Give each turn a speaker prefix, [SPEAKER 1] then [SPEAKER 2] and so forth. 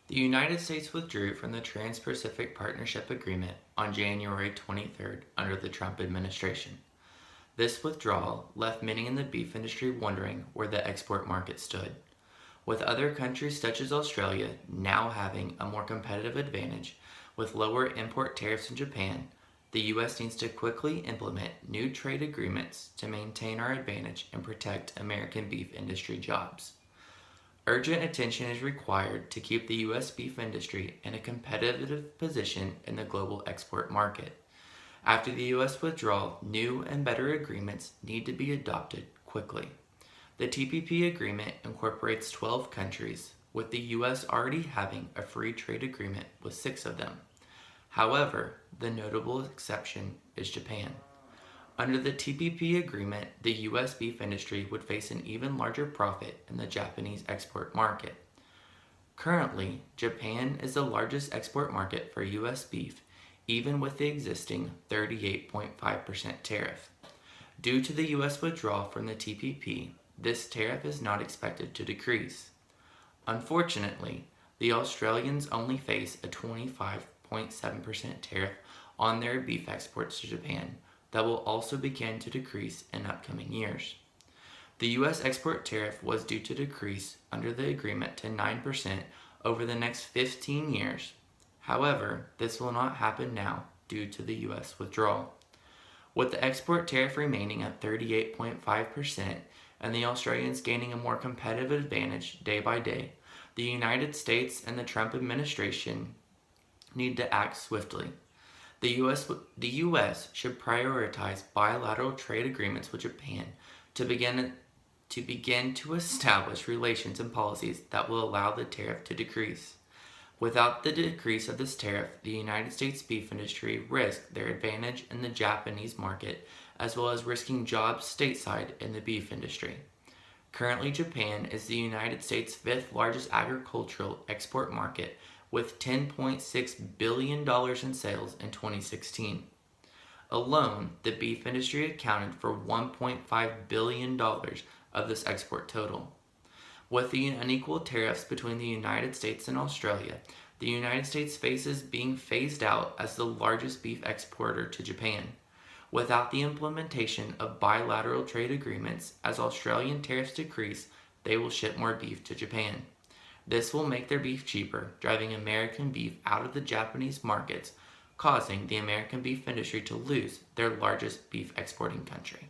[SPEAKER 1] The United States withdrew from the Trans-Pacific Partnership Agreement on January 23rd under the Trump administration. This withdrawal left many in the beef industry wondering where the export market stood. With other countries such as Australia now having a more competitive advantage with lower import tariffs in Japan, the U.S. needs to quickly implement new trade agreements to maintain our advantage and protect American beef industry jobs. Urgent attention is required to keep the U.S. beef industry in a competitive position in the global export market. After the U.S. withdrawal, new and better agreements need to be adopted quickly. The TPP agreement incorporates 12 countries, with the U.S. already having a free trade agreement with 6 of them. However, the notable exception is Japan. Under the TPP agreement, the U.S. beef industry would face an even larger profit in the Japanese export market. Currently, Japan is the largest export market for U.S. beef, even with the existing 38.5% tariff. Due to the U.S. withdrawal from the TPP, this tariff is not expected to decrease. Unfortunately, the Australians only face a 25.7% tariff on their beef exports to Japan that will also begin to decrease in upcoming years. The U.S. export tariff was due to decrease under the agreement to 9% over the next 15 years. However, this will not happen now due to the U.S. withdrawal. With the export tariff remaining at 38.5% and the Australians gaining a more competitive advantage day by day, the United States and the Trump administration need to act swiftly. The U.S. should prioritize bilateral trade agreements with Japan to begin to establish relations and policies that will allow the tariff to decrease. Without the decrease of this tariff, the United States beef industry risks their advantage in the Japanese market, as well as risking jobs stateside in the beef industry. Currently, Japan is the United States' 5th largest agricultural export market, with $10.6 billion in sales in 2016. Alone, the beef industry accounted for $1.5 billion of this export total. With the unequal tariffs between the United States and Australia, the United States faces being phased out as the largest beef exporter to Japan. Without the implementation of bilateral trade agreements, as Australian tariffs decrease, they will ship more beef to Japan. This will make their beef cheaper, driving American beef out of the Japanese markets, causing the American beef industry to lose their largest beef exporting country.